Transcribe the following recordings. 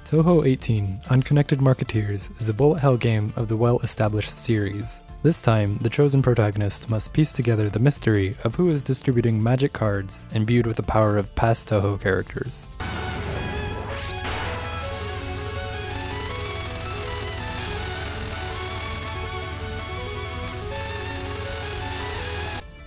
Touhou 18 Unconnected Marketeers is a bullet hell game of the well-established series. This time, the chosen protagonist must piece together the mystery of who is distributing magic cards imbued with the power of past Touhou characters.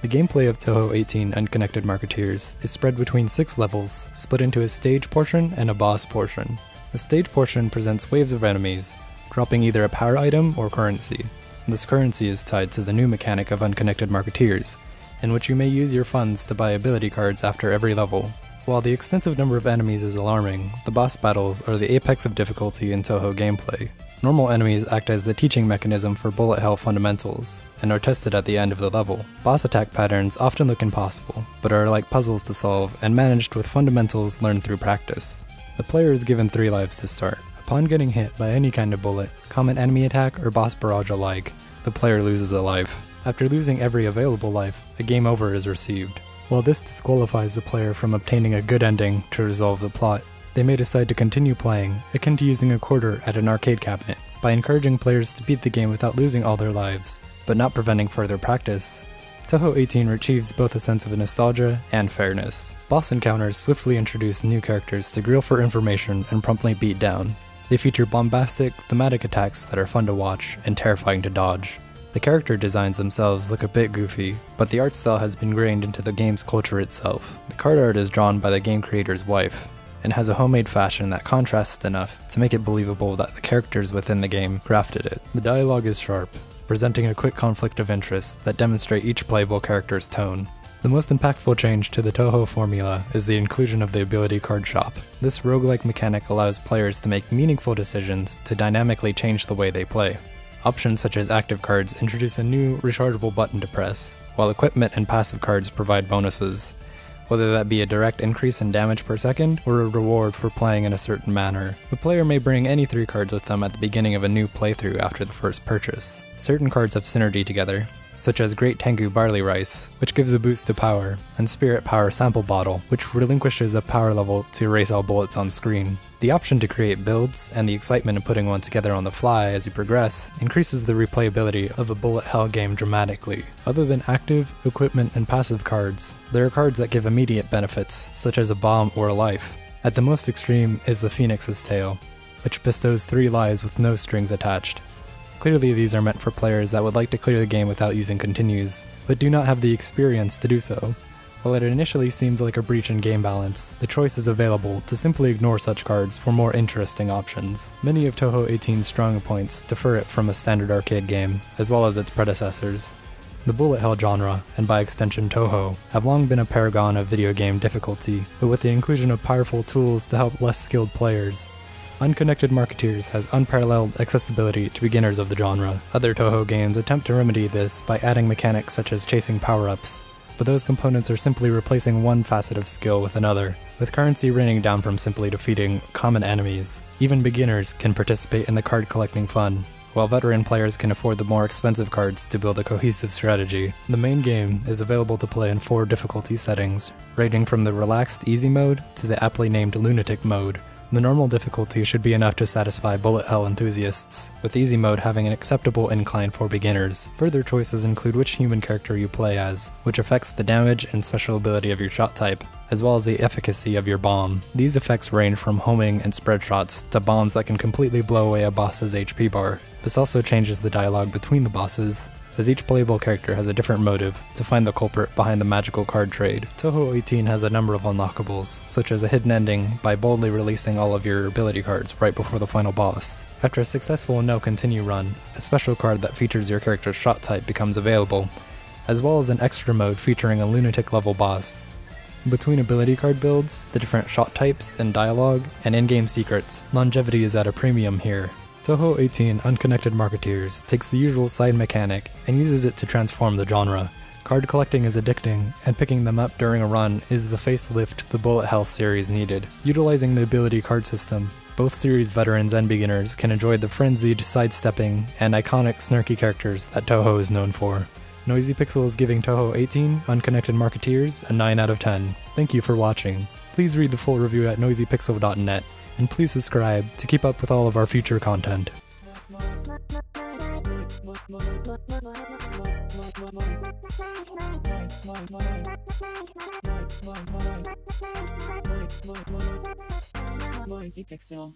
The gameplay of Touhou 18 Unconnected Marketeers is spread between 6 levels, split into a stage portion and a boss portion. The stage portion presents waves of enemies, dropping either a power item or currency. This currency is tied to the new mechanic of Unconnected Marketeers, in which you may use your funds to buy ability cards after every level. While the extensive number of enemies is alarming, the boss battles are the apex of difficulty in Touhou gameplay. Normal enemies act as the teaching mechanism for bullet hell fundamentals, and are tested at the end of the level. Boss attack patterns often look impossible, but are like puzzles to solve and managed with fundamentals learned through practice. The player is given 3 lives to start. Upon getting hit by any kind of bullet, common enemy attack or boss barrage alike, the player loses a life. After losing every available life, a game over is received. While this disqualifies the player from obtaining a good ending to resolve the plot, they may decide to continue playing, akin to using a quarter at an arcade cabinet. By encouraging players to beat the game without losing all their lives, but not preventing further practice, Touhou 18 achieves both a sense of nostalgia and fairness. Boss encounters swiftly introduce new characters to grill for information and promptly beat down. They feature bombastic, thematic attacks that are fun to watch and terrifying to dodge. The character designs themselves look a bit goofy, but the art style has been ingrained into the game's culture itself. The card art is drawn by the game creator's wife, and has a homemade fashion that contrasts enough to make it believable that the characters within the game crafted it. The dialogue is sharp, presenting a quick conflict of interest that demonstrate each playable character's tone. The most impactful change to the Touhou formula is the inclusion of the ability card shop. This roguelike mechanic allows players to make meaningful decisions to dynamically change the way they play. Options such as active cards introduce a new rechargeable button to press, while equipment and passive cards provide bonuses, whether that be a direct increase in damage per second or a reward for playing in a certain manner. The player may bring any 3 cards with them at the beginning of a new playthrough after the first purchase. Certain cards have synergy together, such as Great Tengu Barley Rice, which gives a boost to power, and Spirit Power Sample Bottle, which relinquishes a power level to erase all bullets on screen. The option to create builds, and the excitement of putting one together on the fly as you progress, increases the replayability of a bullet hell game dramatically. Other than active, equipment, and passive cards, there are cards that give immediate benefits, such as a bomb or a life. At the most extreme is the Phoenix's Tail, which bestows 3 lives with no strings attached. Clearly these are meant for players that would like to clear the game without using continues, but do not have the experience to do so. While it initially seems like a breach in game balance, the choice is available to simply ignore such cards for more interesting options. Many of Touhou 18's strong points differ it from a standard arcade game, as well as its predecessors. The bullet hell genre, and by extension Touhou, have long been a paragon of video game difficulty, but with the inclusion of powerful tools to help less skilled players, Unconnected Marketeers has unparalleled accessibility to beginners of the genre. Other Touhou games attempt to remedy this by adding mechanics such as chasing power-ups, but those components are simply replacing one facet of skill with another, with currency raining down from simply defeating common enemies. Even beginners can participate in the card collecting fun, while veteran players can afford the more expensive cards to build a cohesive strategy. The main game is available to play in 4 difficulty settings, ranging from the relaxed easy mode to the aptly named lunatic mode. The normal difficulty should be enough to satisfy bullet hell enthusiasts, with easy mode having an acceptable incline for beginners. Further choices include which human character you play as, which affects the damage and special ability of your shot type, as well as the efficacy of your bomb. These effects range from homing and spread shots to bombs that can completely blow away a boss's HP bar. This also changes the dialogue between the bosses, as each playable character has a different motive to find the culprit behind the magical card trade. Touhou 18 has a number of unlockables, such as a hidden ending by boldly releasing all of your ability cards right before the final boss. After a successful no continue run, a special card that features your character's shot type becomes available, as well as an extra mode featuring a lunatic level boss. Between ability card builds, the different shot types and dialogue, and in-game secrets, longevity is at a premium here. Touhou 18 Unconnected Marketeers takes the usual side mechanic and uses it to transform the genre. Card collecting is addicting, and picking them up during a run is the facelift the bullet hell series needed. Utilizing the ability card system, both series veterans and beginners can enjoy the frenzied sidestepping and iconic snarky characters that Touhou is known for. Noisy Pixel is giving Touhou 18 Unconnected Marketeers a 9 out of 10. Thank you for watching. Please read the full review at noisypixel.net, and please subscribe to keep up with all of our future content. Noisy Pixel.